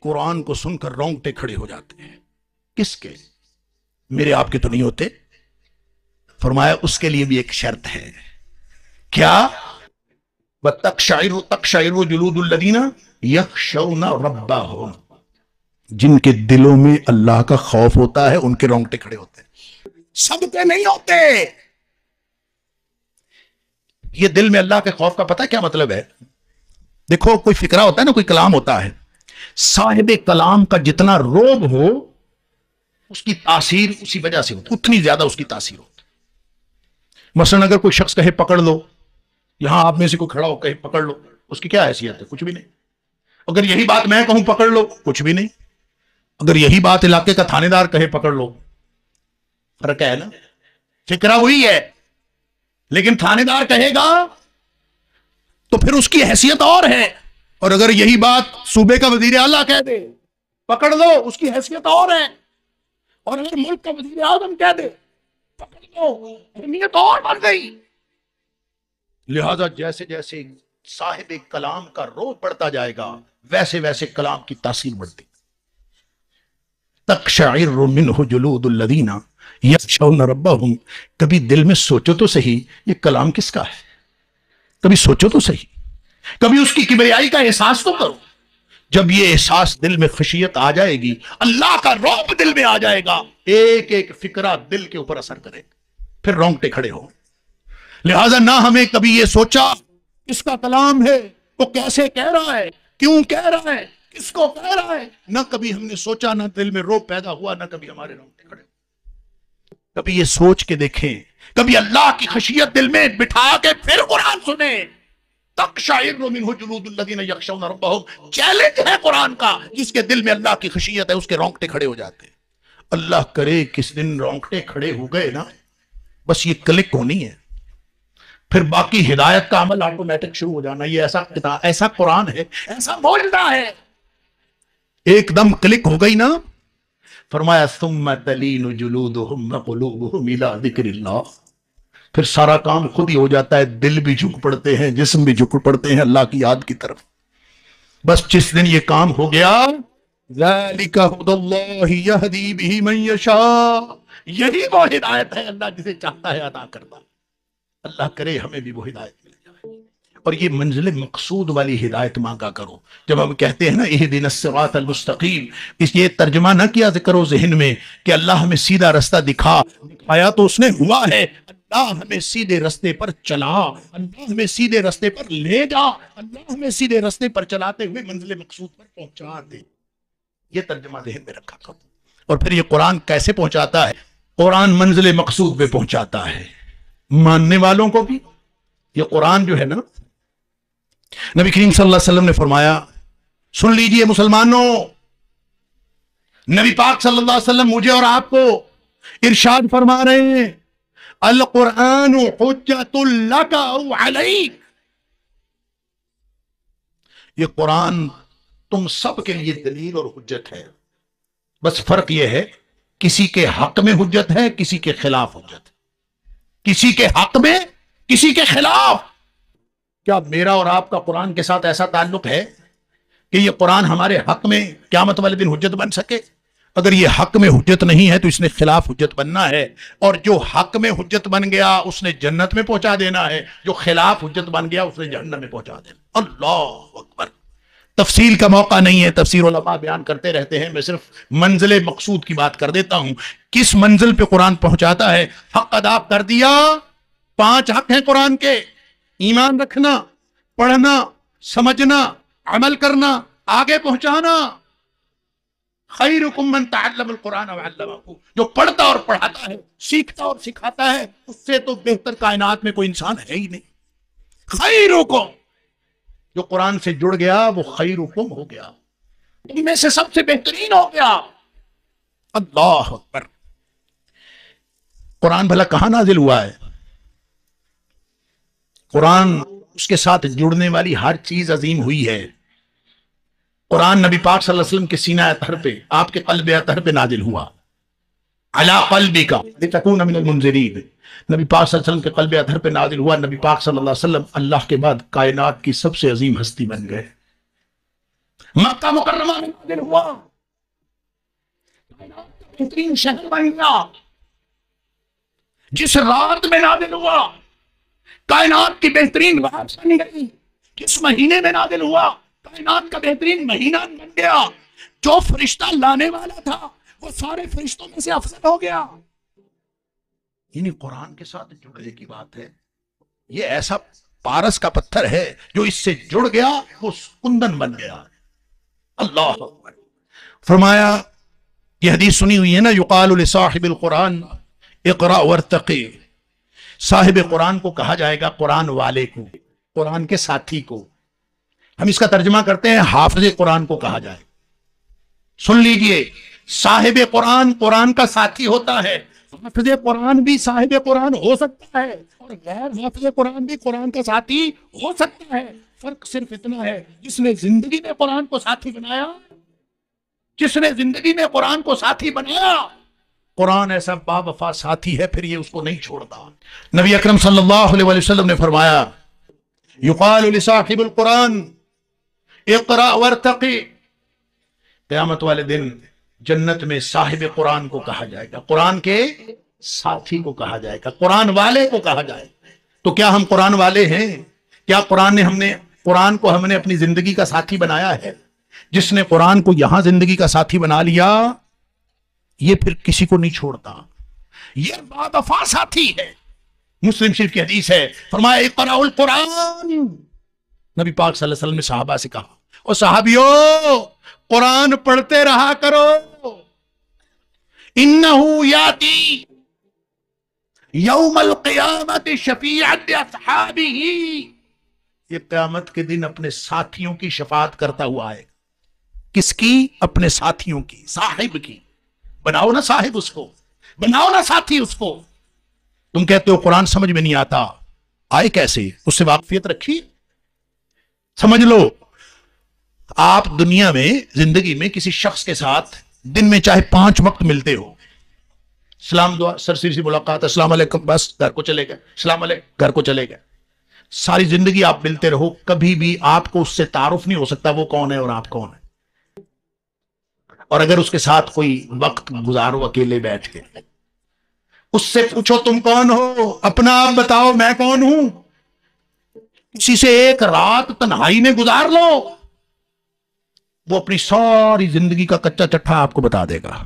قرآن کو سن کر رونگٹے کھڑے ہو جاتے ہیں. کس کے؟ میرے آپ کے تو نہیں ہوتے. فرمایا اس کے لیے بھی ایک شرط ہے. کیا؟ وَتَقْشَعِرُ جُلُودُ الَّذِينَ يَخْشَوْنَ رَبَّهُمْ. جن کے دلوں میں اللہ کا خوف ہوتا ہے ان کے رونگٹے کھڑے ہوتے ہیں. سب کے نہیں ہوتے. یہ دل میں اللہ کے خوف کا پتہ کیا مطلب ہے؟ دیکھو کوئی فکرہ ہوتا ہے نا، کوئی کلام ہوتا ہے، صاحب کلام کا جتنا روب ہو اس کی تاثیر اسی وجہ سے ہوتی، اتنی زیادہ اس کی تاثیر ہوتی. مثلا اگر کوئی شخص کہے پکڑ لو، یہاں آپ میں سے کوئی کھڑا ہو کہے پکڑ لو، اس کی کیا حیثیت ہے؟ کچھ بھی نہیں. اگر یہی بات میں کہوں پکڑ لو، کچھ بھی نہیں. اگر یہی بات علاقے کا تھانے دار کہے پکڑ لو، فرق ہے نا. فکرہ وہی ہے، لیکن تھانے دار کہے گا تو پھر اس کی حیثیت اور ہے. اور اگر یہی بات صوبے کا وزیر اعلیٰ کہہ دے پکڑ لو، اس کی حیثیت اور ہے. اور اگر ملک کا وزیر اعظم کہہ دے پکڑ لو، اہمیت اور بڑھ گئی. لہذا جیسے جیسے صاحب کلام کا روح بڑھتا جائے گا ویسے ویسے کلام کی تاثیر بڑھتی. تقشعر منہ جلود الذین یخشون ربہم. کبھی دل میں سوچو تو صحیح یہ کلام کس کا ہے. کبھی سوچو تو صحیح، کبھی اس کی کبریائی کا احساس تو کرو. جب یہ احساس دل میں خشیت آ جائے گی، اللہ کا رعب دل میں آ جائے گا، ایک ایک فکرہ دل کے اوپر اثر کرے، پھر رونگٹے کھڑے ہوں. لہذا نہ ہمیں کبھی یہ سوچا اس کا کلام ہے، وہ کیسے کہہ رہا ہے، کیوں کہہ رہا ہے، کس کو کہہ رہا ہے. نہ کبھی ہم نے سوچا، نہ دل میں روب پیدا ہوا، نہ کبھی ہمارے رونگٹے کھڑے. کبھی یہ سوچ کے دیکھیں، کبھی اللہ کی خشیت دل میں بٹھا کے پھر قرآن سنیں. تقشعر منہ جلود الذین یخشون ربہم چیلنج ہے قرآن کا. جس کے دل میں اللہ کی خشیت ہے اس کے رونگٹے کھڑے ہو جاتے ہیں. اللہ کرے کس دن رونگٹے کھڑے ہو گئے نا، بس یہ کلک ہونی ہے، پھر باقی ہدایت کا عمل آٹومیٹک شروع ہو جانا. یہ ایسا کتاب، ایسا قرآن ہے، ایسا معجزہ ہے. ایک دم کلک ہو گئی نا. فرمایا ثم تلین جلودہم وقلوبہم الی ذکر اللہ. پھر سارا کام خود ہی ہو جاتا ہے، دل بھی جھک پڑتے ہیں، جسم بھی جھک پڑتے ہیں اللہ کی یاد کی طرف. بس جس دن یہ کام ہو گیا، ذالک ھدی اللہ یہدی بہ من یشاء. یہی وہ ہدایت ہے اللہ جسے چاہتا ہے عطا کرتا. اللہ کرے ہمیں بھی وہ ہدایت مل جائے. اور یہ منزل مقصود والی ہدایت مانگا کرو. جب ہم کہتے ہیں نا اہدنا الصراط المستقیم، اس یہ ترجمہ نہ کیا کرو ذہن میں کہ اللہ ہمیں سیدھا رستہ دکھایا تو اس نے ہوا ہے. اللہ ہمیں سیدھے رستے پر چلا، اللہ ہمیں سیدھے رستے پر لے جا، اللہ ہمیں سیدھے رستے پر چلاتے ہوئے منزل مقصود پر پہنچا دے. یہ ترجمہ ذہن میں رکھا کرو. اور پھر یہ قرآن کیسے پہنچاتا ہے؟ قرآن منزل مقصود پہ پہنچاتا ہے. ماننے والوں کو بھی یہ قرآن جو ہے نا، نبی کریم صلی اللہ علیہ وسلم نے فرمایا، سن لیجئے مسلمانوں، نبی پاک صلی اللہ علیہ وسلم مجھے اور آپ کو ارشاد فرما رہے ہیں، القرآن حجت لک او علیک. یہ قرآن تم سب کے لیے دلیل اور حجت ہے. بس فرق یہ ہے کسی کے حق میں حجت ہے، کسی کے خلاف حجت ہے. کسی کے حق میں، کسی کے خلاف. کیا میرا اور آپ کا قرآن کے ساتھ ایسا تعلق ہے کہ یہ قرآن ہمارے حق میں قیامت والے دن حجت بن سکے؟ اگر یہ حق میں حجت نہیں ہے تو اس نے خلاف حجت بننا ہے. اور جو حق میں حجت بن گیا اس نے جنت میں پہنچا دینا ہے، جو خلاف حجت بن گیا اس نے جہنم میں پہنچا دینا. اللہ اکبر. تفصیل کا موقع نہیں ہے، تفسیر علماء بیان کرتے رہتے ہیں، میں صرف منزل مقصود کی بات کر دیتا ہوں. کس منزل پہ قرآن پہنچاتا ہے؟ حق ادا کر دیا. 5 حق ہیں قرآن کے: ایمان رکھنا، پڑھنا، سمجھنا، عمل کرنا، آگے پہنچانا. خیرکم من تعلم القرآن وعلمہ. جو پڑھتا اور پڑھاتا ہے، سیکھتا اور سکھاتا ہے، اس سے تو بہتر کائنات میں کوئی انسان ہے ہی نہیں. خیرکم، جو قرآن سے جڑ گیا وہ خیرکم ہو گیا، ان میں سے سب سے بہترین ہو گیا. اللہ اکبر. قرآن بھلا کہاں نازل ہوا ہے؟ قرآن، اس کے ساتھ جڑنے والی ہر چیز عظیم ہوئی ہے. قرآن نبی پاک صلی اللہ علیہ وسلم کے سینہ اطہر پہ، آپ کے قلب اطہر پہ نازل ہوا. علی قلبک لتکون من المنذرین. نبی پاک صلی اللہ علیہ وسلم کے قلب اطہر پہ نازل ہوا. نبی پاک صلی اللہ علیہ وسلم اللہ کے بعد کائنات کی سب سے عظیم ہستی بن گئے. مکہ مکرمہ میں نازل ہوا، بہترین شہر بن گیا، جس رات میں نازل ہوا کائنات کی بہترین رات بن گئی، جس مہینے میں نازل ہوا کائنات کا بہترین مہینہ بن گیا، جو فرشتہ لانے والا تھا وہ سارے فرشتوں میں سے افضل ہو گیا۔ یعنی قرآن کے ساتھ جڑنے کی بات ہے، یہ ایسا پارس کا پتھر ہے جو اس سے جڑ گیا وہ کندن بن گیا۔ اللہ اکبر۔ فرمایا یہ حدیث سنی ہوئی ہے نا، یقال لصاحب القرآن اقرأ وارتقی، صاحب قرآن کو کہا جائے گا، قرآن والے کو، قرآن کے ساتھی کو، ہم اس کا ترجمہ کرتے ہیں حافظ قرآن کو کہا جائے۔ سن لیجئے، صاحب قرآن قرآن کا ساتھی ہوتا ہے، حافظ قرآن بھی صاحب قرآن ہو سکتا ہے اور غیر حافظ قرآن بھی قرآن کا ساتھی ہو سکتا ہے۔ فرق صرف اتنا ہے، جس نے زندگی میں قرآن کو ساتھی بنایا، جس نے زندگی میں قرآن کو ساتھی بنایا، قرآن ایسا با وفا ساتھی ہے، پھر یہ اس کو نہیں چھوڑتا۔ نبی اکرم صلی اللہ علیہ وسلم نے فرمایا یقال لصاحب القرآن اقرأ وارتقی، قیامت والے دن جنت میں صاحب قرآن کو کہا جائے گا، قرآن کے ساتھی کو کہا جائے گا، قرآن والے کو کہا جائے گا۔ تو کیا ہم قرآن والے ہیں؟ کیا قرآن کو ہم نے اپنی زندگی کا ساتھی بنایا ہے؟ جس نے قرآن کو یہاں زندگی کا ساتھی بنا لیا، یہ پھر کسی کو نہیں چھوڑتا، یہ با وفا ساتھی ہے۔ مسلم شریف کی حدیث ہے، فرمایا اقرأ القرآن، نبی پاک صلی اللہ علیہ وسلم نے صحابہ سے کہا، اور صحابیو قرآن پڑھتے رہا کرو، انہو یاتی یوم القیامت شفیعت اصحابہ، یہ قیامت کے دن اپنے ساتھیوں کی شفاعت کرتا ہوا آئے گا۔ کس کی؟ اپنے ساتھیوں کی، صاحب کی۔ بناؤ نا صاحب اس کو، بناؤ نا ساتھی اس کو۔ تم کہتے ہو قرآن سمجھ میں نہیں آتا، آئے کیسے؟ اس سے واقفیت رکھی، سمجھ لو۔ آپ دنیا میں زندگی میں کسی شخص کے ساتھ دن میں چاہے 5 وقت ملتے ہو، سلام دعا، سرسری سی ملاقات، السلام علیکم، بس گھر کو چلے گئے، السلام علیکم، گھر کو چلے گئے، ساری زندگی آپ ملتے رہو، کبھی بھی آپ کو اس سے تعارف نہیں ہو سکتا وہ کون ہے اور آپ کون ہے۔ اور اگر اس کے ساتھ کوئی وقت گزارو اکیلے بیٹھ کے، اس سے پوچھو تم کون ہو، اپنا آپ بتاؤ میں کون ہوں، کسی سے ایک رات تنہائی میں گزار لو، وہ اپنی ساری زندگی کا کچا چٹھا آپ کو بتا دے گا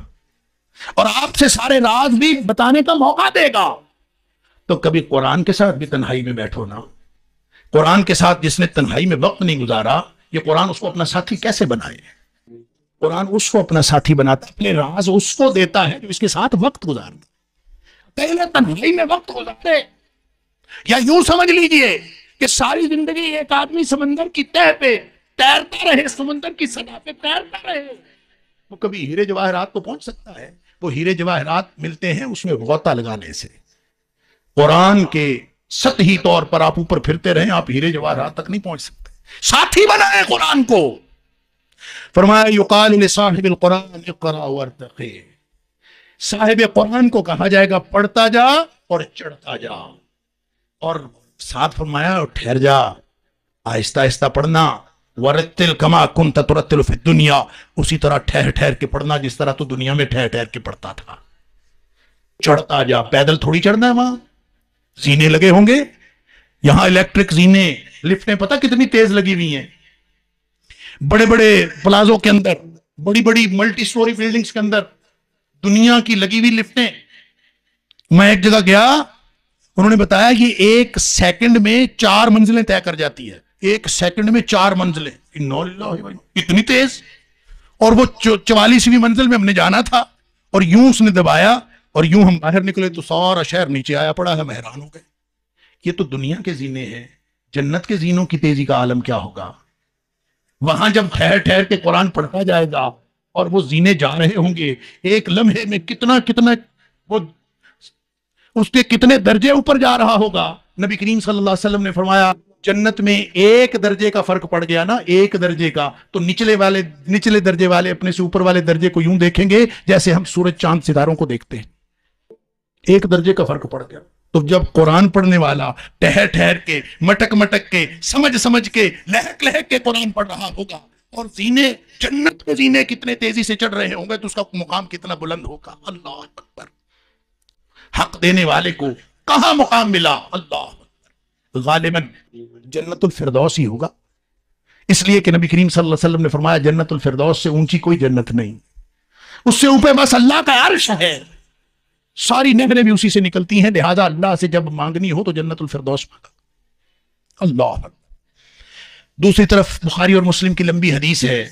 اور آپ سے سارے راز بھی بتانے کا موقع دے گا۔ تو کبھی قرآن کے ساتھ بھی تنہائی میں بیٹھو نا۔ قرآن کے ساتھ جس نے تنہائی میں وقت نہیں گزارا، یہ قرآن اس کو اپنا ساتھی کیسے بنائے؟ قرآن اس کو اپنا ساتھی بناتا ہے، اپنے راز اس کو دیتا ہے جو اس کے ساتھ وقت گزارتا۔ پہلے تنہائی میں وقت گزارتے، یا یوں سمجھ لیجئے کہ ساری زندگی ایک آدمی سمندر کی تہہ پہ تیرتا رہے، سمندر کی سطح پہ تیرتا رہے، وہ کبھی ہیرے جواہرات کو پہنچ سکتا ہے؟ وہ ہیرے جواہرات ملتے ہیں اس میں غوطہ لگانے سے۔ قرآن کے سطحی طور پر آپ اوپر پھرتے رہیں، آپ ہیرے جواہرات تک نہیں پہنچ سکتے۔ ساتھی بنائے قرآن کو۔ فرمایا یقال لصاحب القرآن اقرأ وارتقی، صاحب قرآن کو کہا جائے گا پڑھتا جا اور چڑھتا جا، اور ساتھ فرمایا اور ٹھہر جا، آہستہ آہستہ پڑھنا، ورتل کما کنت ترتل فی الدنیا، اسی طرح ٹھہر ٹھہر کے پڑھنا جس طرح تو دنیا میں ٹھہر ٹھہر کے پڑھتا تھا۔ چڑھتا جا، پیدل تھوڑی چڑھنا ہے، وہاں زینے لگے ہوں گے، یہاں الیکٹرک زینے، لفٹیں پتہ کتنی تیز لگی ہوئی ہیں، بڑے بڑے پلازوں کے اندر، بڑی بڑی ملٹی سٹوری بلڈنگز کے اندر دنیا کی لگی ہوئی لفٹیں۔ میں ایک جگہ گیا، انہوں نے بتایا یہ 1 سیکنڈ میں 4 منزلیں طے کر جاتی ہے، 1 سیکنڈ میں 4 منزلیں، اتنی تیز۔ اور وہ 44ویں منزل میں ہم نے جانا تھا، اور یوں اس نے دبایا اور یوں ہم باہر نکلے تو سارا شہر نیچے آیا پڑا ہے، ہم حیران ہو گئے۔ یہ تو دنیا کے زینے ہیں، جنت کے زینوں کی تیزی کا عالم کیا ہوگا؟ وہاں جب ٹھہر ٹھہر کے قرآن پڑھتا جائے گا اور وہ زینے جا رہے ہوں گے، ایک لمحے میں کتنا وہ اس کے کتنے درجے اوپر جا رہا ہوگا۔ نبی کریم صلی اللہ علیہ وسلم نے فرمایا جنت میں 1 درجے کا فرق پڑ گیا نا، 1 درجے کا، تو نچلے درجے والے اپنے سے اوپر والے درجے کو یوں دیکھیں گے جیسے ہم سورج چاند ستاروں کو دیکھتے ہیں۔ 1 درجے کا فرق پڑ گیا۔ تو جب قرآن پڑھنے والا ٹھہر ٹھہر کے، مٹک مٹک کے، سمجھ سمجھ کے، لہک لہک کے قرآن پڑھ رہا ہوگا، اور زینے جنت کے زینے کتنے تیزی سے چڑھ رہے ہوں گے تو اس کا مقام کتنا بلند ہوگا. اللہ اکبر. حق دینے والے کو کہاں مقام ملا؟ اللہ اکبر. غالباً جنت الفردوس ہی ہوگا، اس لیے کہ نبی کریم صلی اللہ علیہ وسلم نے فرمایا جنت الفردوس سے اونچی کوئی جنت نہیں، اس سے اوپر بس اللہ کا عرش ہے، ساری نہریں بھی اسی سے نکلتی ہیں، لہذا اللہ سے جب مانگنی ہو تو جنت الفردوس مانگا. اللہ. دوسری طرف بخاری اور مسلم کی لمبی حدیث ہے،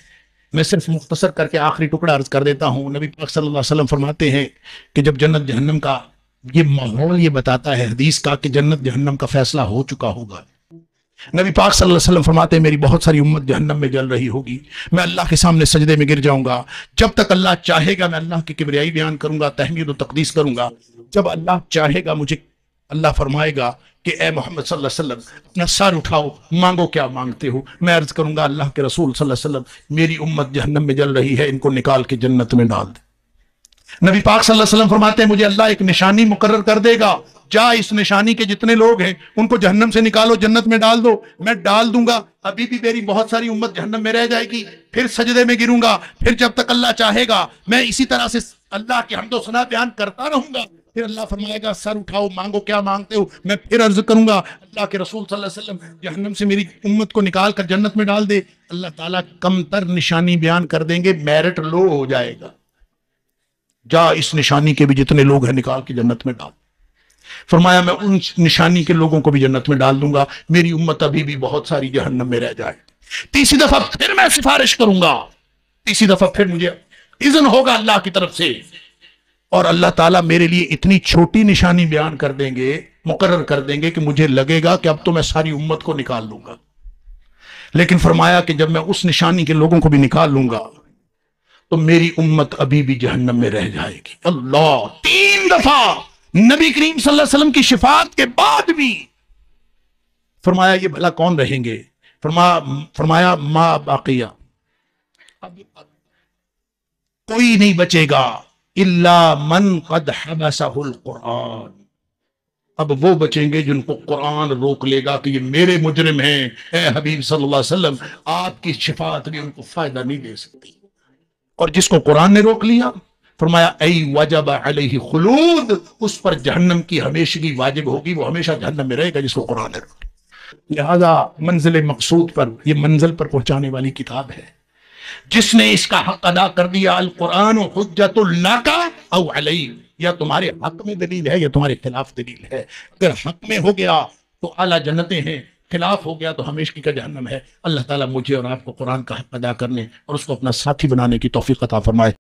میں صرف مختصر کر کے آخری ٹکڑا عرض کر دیتا ہوں. نبی پاک صلی اللہ علیہ وسلم فرماتے ہیں کہ جب جنت جہنم کا یہ ماحول یہ بتاتا ہے حدیث کا کہ جنت جہنم کا فیصلہ ہو چکا ہوگا. نبی پاک صلی اللہ علیہ وسلم فرماتے ہیں میری بہت ساری امت جہنم میں جل رہی ہوگی، میں اللہ کے سامنے سجدے میں گر جاؤں گا، جب تک اللہ چاہے گا میں اللہ کی کبریائی بیان کروں گا، تحمید و تقدیس کروں گا. جب اللہ چاہے گا مجھے اللہ فرمائے گا کہ اے محمد صلی اللہ علیہ وسلم اپنا سر اٹھاؤ، مانگو کیا مانگتے ہو. میں عرض کروں گا اللہ کے رسول صلی اللہ علیہ وسلم میری امت جہنم میں جل رہی ہے، ان کو نکال کے جنت میں ڈال دے. نبی پاک صلی اللہ علیہ وسلم فرماتے ہیں مجھے اللہ ایک نشانی مقرر کر دے گا، جا اس نشانی کے جتنے لوگ ہیں ان کو جہنم سے نکالو، جنت میں ڈال دو. میں ڈال دوں گا، ابھی بھی میری بہت ساری امت جہنم میں رہ جائے گی، پھر سجدے میں گروں گا، پھر جب تک اللہ چاہے گا میں اسی طرح سے اللہ کی حمد و ثنا بیان کرتا رہوں گا. پھر اللہ فرمائے گا سر اٹھاؤ، مانگو کیا مانگتے ہو. میں پھر عرض کروں گا اللہ کے رسول صلی اللہ علیہ وسلم جہنم سے میری امت کو نکال کر جنت میں ڈال دے. اللہ تعالیٰ کم تر نشانی بیان کر دیں گے، میرٹ لو ہو جائے گا، جا اس نشانی کے بھی جتنے لوگ ہیں نکال کے جنت میں ڈال. فرمایا میں ان نشانی کے لوگوں کو بھی جنت میں ڈال دوں گا، میری امت ابھی بھی بہت ساری جہنم میں رہ جائے. تیسری دفعہ پھر میں سفارش کروں گا، تیسری دفعہ پھر مجھے اذن ہوگا اللہ کی طرف سے، اور اللہ تعالیٰ میرے لیے اتنی چھوٹی نشانی بیان کر دیں گے، مقرر کر دیں گے کہ مجھے لگے گا کہ اب تو میں ساری امت کو نکال لوں گا. لیکن فرمایا کہ جب میں اس نشانی کے لوگوں کو بھی نکال لوں گا تو میری امت ابھی بھی جہنم میں رہ جائے گی. اللہ. 3 دفعہ نبی کریم صلی اللہ علیہ وسلم کی شفاعت کے بعد بھی فرمایا یہ بھلا کون رہیں گے؟ فرمایا ما باقیہ، کوئی نہیں بچے گا الا من قد حبسہ القرآن. اب وہ بچیں گے جن کو قرآن روک لے گا کہ یہ میرے مجرم ہیں. اے حبیب صلی اللہ علیہ وسلم آپ کی شفاعت بھی ان کو فائدہ نہیں دے سکتی. اور جس کو قرآن نے روک لیا فرمایا ای وجب علیہ خلود، اس پر جہنم کی ہمیشگی واجب ہوگی، وہ ہمیشہ جہنم میں رہے گا جس کو قرآن نے روک لیا. لہذا منزل مقصود پر، یہ منزل پر پہنچانے والی کتاب ہے. جس نے اس کا حق ادا کر دیا، القرآن حجت لک او علیک، یا تمہارے حق میں دلیل ہے یا تمہارے خلاف دلیل ہے. اگر حق میں ہو گیا تو اعلیٰ جنتیں ہیں، خلاف ہو گیا تو ہمیشگی کا جہنم ہے. اللہ تعالیٰ مجھے اور آپ کو قرآن کا حق ادا کرنے اور اس کو اپنا ساتھی بنانے کی توفیق عطا فرمائے.